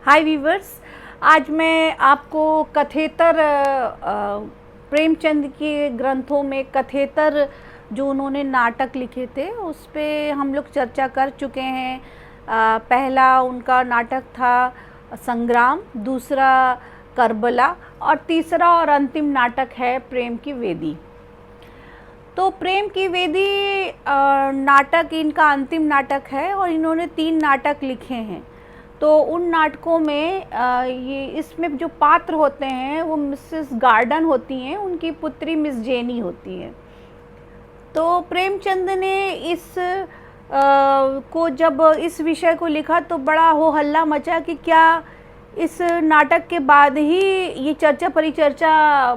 हाय viewers, आज मैं आपको कथेतर प्रेमचंद के ग्रंथों में कथेतर जो उन्होंने नाटक लिखे थे उस पे हम लोग चर्चा कर चुके हैं। पहला उनका नाटक था संग्राम, दूसरा करबला और तीसरा और अंतिम नाटक है प्रेम की वेदी। तो प्रेम की वेदी नाटक इनका अंतिम नाटक है और इन्होंने 3 नाटक लिखे हैं। तो उन नाटकों में ये इसमें जो पात्र होते हैं वो मिसेस गार्डन होती हैं, उनकी पुत्री मिस जेनी होती है। तो प्रेमचंद ने इस को जब इस विषय को लिखा तो बड़ा हो हल्ला मचा कि क्या इस नाटक के बाद ही ये चर्चा परिचर्चा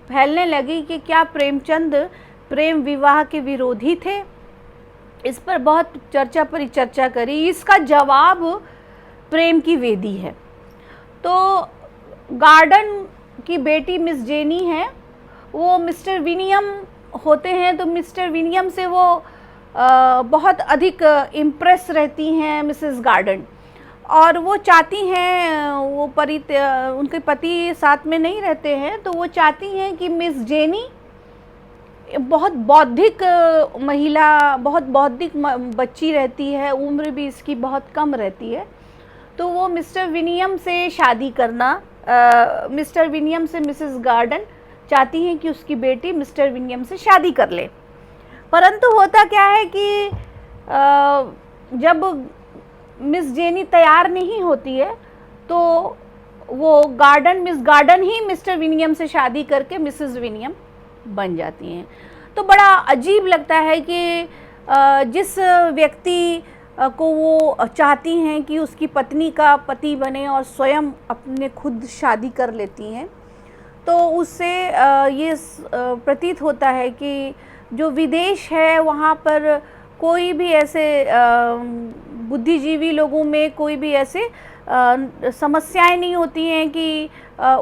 फैलने लगी कि क्या प्रेमचंद प्रेम विवाह के विरोधी थे। इस पर बहुत चर्चा परिचर्चा करी। इसका जवाब प्रेम की वेदी है। तो गार्डन की बेटी मिस जेनी है, वो मिस्टर विनियम होते हैं। तो मिस्टर विनियम से वो बहुत अधिक इम्प्रेस रहती हैं मिसेस गार्डन, और वो चाहती हैं, वो उनके पति साथ में नहीं रहते हैं, तो वो चाहती हैं कि मिस जेनी बहुत बौद्धिक महिला, बहुत बौद्धिक बच्ची रहती है, उम्र भी इसकी बहुत कम रहती है। तो वो मिस्टर विनियम से शादी करना, मिस्टर विनियम से मिसेस गार्डन चाहती हैं कि उसकी बेटी मिस्टर विनियम से शादी कर ले। परंतु होता क्या है कि जब मिस जेनी तैयार नहीं होती है तो वो मिस गार्डन ही मिस्टर विनियम से शादी करके मिसेस विनियम बन जाती हैं। तो बड़ा अजीब लगता है कि जिस व्यक्ति को वो चाहती हैं कि उसकी पत्नी का पति बने और स्वयं अपने खुद शादी कर लेती हैं, तो उससे ये प्रतीत होता है कि जो विदेश है वहाँ पर कोई भी ऐसे बुद्धिजीवी लोगों में कोई भी ऐसे समस्याएं नहीं होती हैं कि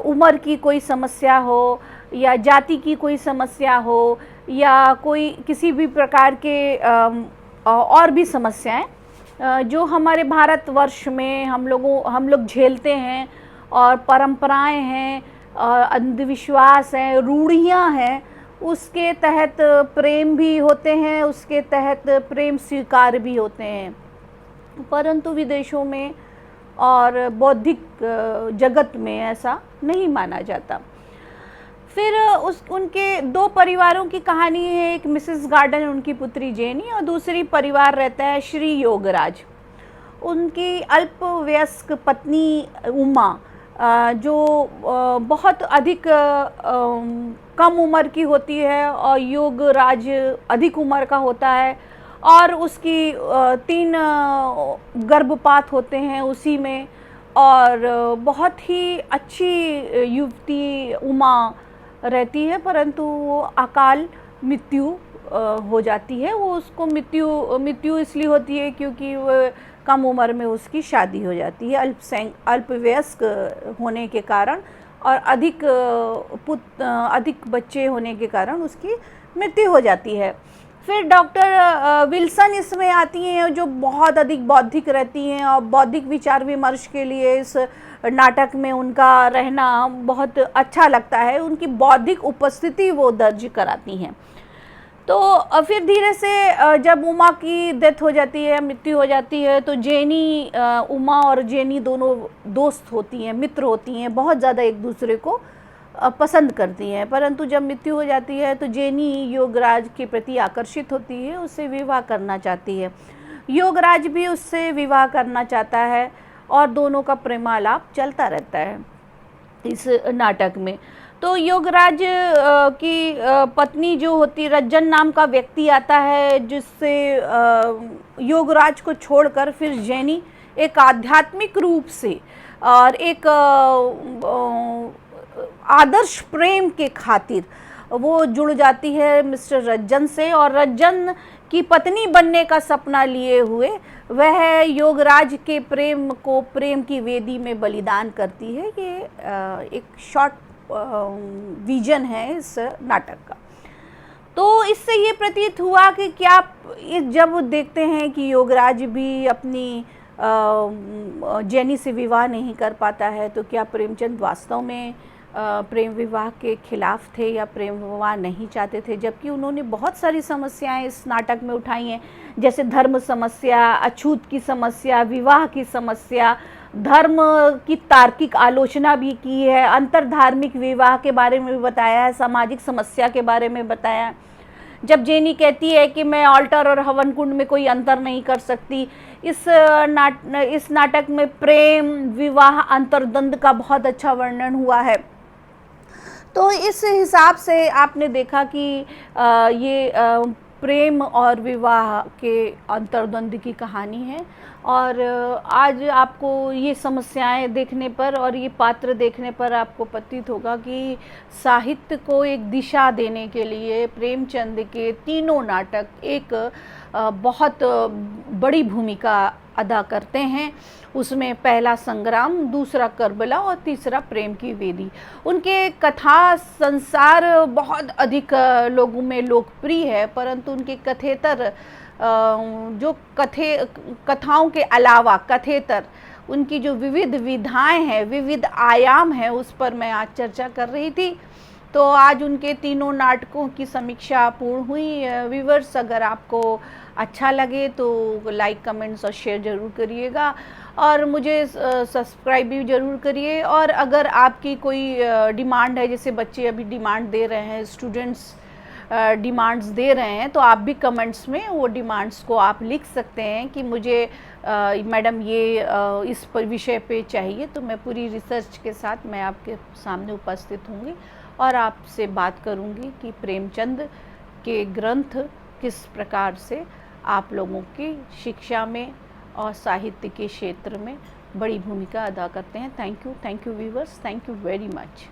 उम्र की कोई समस्या हो या जाति की कोई समस्या हो या कोई किसी भी प्रकार के और भी समस्याएं जो हमारे भारतवर्ष में हम लोग झेलते हैं, और परंपराएं हैं, अंधविश्वास हैं, रूढ़ियां हैं, उसके तहत प्रेम भी होते हैं, उसके तहत प्रेम स्वीकार भी होते हैं। परंतु विदेशों में और बौद्धिक जगत में ऐसा नहीं माना जाता। फिर उनके 2 परिवारों की कहानी है, एक मिसेस गार्डन उनकी पुत्री जेनी, और दूसरी परिवार रहता है श्री योगराज। उनकी अल्पवयस्क पत्नी उमा जो बहुत अधिक कम उम्र की होती है और योगराज अधिक उम्र का होता है, और उसकी 3 गर्भपात होते हैं उसी में, और बहुत ही अच्छी युवती उमा रहती है, परंतु वो अकाल मृत्यु हो जाती है। वो उसको मृत्यु इसलिए होती है क्योंकि वो कम उम्र में उसकी शादी हो जाती है, अल्पवयस्क होने के कारण, और अधिक बच्चे होने के कारण उसकी मृत्यु हो जाती है। फिर डॉक्टर विल्सन इसमें आती हैं जो बहुत अधिक बौद्धिक रहती हैं, और बौद्धिक विचार विमर्श के लिए इस नाटक में उनका रहना बहुत अच्छा लगता है। उनकी बौद्धिक उपस्थिति वो दर्ज कराती हैं। तो फिर धीरे से जब उमा की डेथ हो जाती है, मृत्यु हो जाती है, तो जेनी, उमा और जेनी दोनों दोस्त होती हैं, मित्र होती हैं, बहुत ज़्यादा एक दूसरे को पसंद करती हैं। परंतु जब मृत्यु हो जाती है तो जेनी योगराज के प्रति आकर्षित होती है, उससे विवाह करना चाहती है। योगराज भी उससे विवाह करना चाहता है और दोनों का प्रेमालाप चलता रहता है इस नाटक में। तो योगराज की पत्नी जो होती, रज्जन नाम का व्यक्ति आता है, जिससे योगराज को छोड़कर फिर जेनी एक आध्यात्मिक रूप से और एक आदर्श प्रेम के खातिर वो जुड़ जाती है मिस्टर रज्जन से, और रज्जन की पत्नी बनने का सपना लिए हुए वह योगराज के प्रेम को प्रेम की वेदी में बलिदान करती है। ये एक शॉर्ट विजन है इस नाटक का। तो इससे ये प्रतीत हुआ कि क्या जब देखते हैं कि योगराज भी अपनी जेनी से विवाह नहीं कर पाता है, तो क्या प्रेमचंद वास्तव में प्रेम विवाह के खिलाफ थे या प्रेम विवाह नहीं चाहते थे? जबकि उन्होंने बहुत सारी समस्याएं इस नाटक में उठाई हैं, जैसे धर्म समस्या, अछूत की समस्या, विवाह की समस्या, धर्म की तार्किक आलोचना भी की है, अंतरधार्मिक विवाह के बारे में भी बताया है, सामाजिक समस्या के बारे में बताया है। जब जेनी कहती है कि मैं ऑल्टर और हवन कुंड में कोई अंतर नहीं कर सकती, इस नाटक में प्रेम विवाह अंतर्द्वंद का बहुत अच्छा वर्णन हुआ है। तो इस हिसाब से आपने देखा कि ये प्रेम और विवाह के अंतर्द्वंद की कहानी है। और आज आपको ये समस्याएं देखने पर और ये पात्र देखने पर आपको प्रतीत होगा कि साहित्य को एक दिशा देने के लिए प्रेमचंद के तीनों नाटक एक बहुत बड़ी भूमिका अदा करते हैं। उसमें पहला संग्राम, दूसरा करबला और तीसरा प्रेम की वेदी। उनके कथा संसार बहुत अधिक लोगों में लोकप्रिय है, परंतु उनके कथेतर जो कथाओं के अलावा कथेतर उनकी जो विविध विधाएं हैं, विविध आयाम हैं, उस पर मैं आज चर्चा कर रही थी। तो आज उनके तीनों नाटकों की समीक्षा पूर्ण हुई। व्यूअर्स, अगर आपको अच्छा लगे तो लाइक, कमेंट्स और शेयर ज़रूर करिएगा और मुझे सब्सक्राइब भी ज़रूर करिए। और अगर आपकी कोई डिमांड है, जैसे बच्चे अभी डिमांड दे रहे हैं, स्टूडेंट्स डिमांड्स दे रहे हैं, तो आप भी कमेंट्स में वो डिमांड्स को आप लिख सकते हैं कि मुझे मैडम ये इस पर विषय पे चाहिए। तो मैं पूरी रिसर्च के साथ मैं आपके सामने उपस्थित होंगी और आपसे बात करूंगी कि प्रेमचंद के ग्रंथ किस प्रकार से आप लोगों की शिक्षा में और साहित्य के क्षेत्र में बड़ी भूमिका अदा करते हैं। Thank you viewers, thank you very much.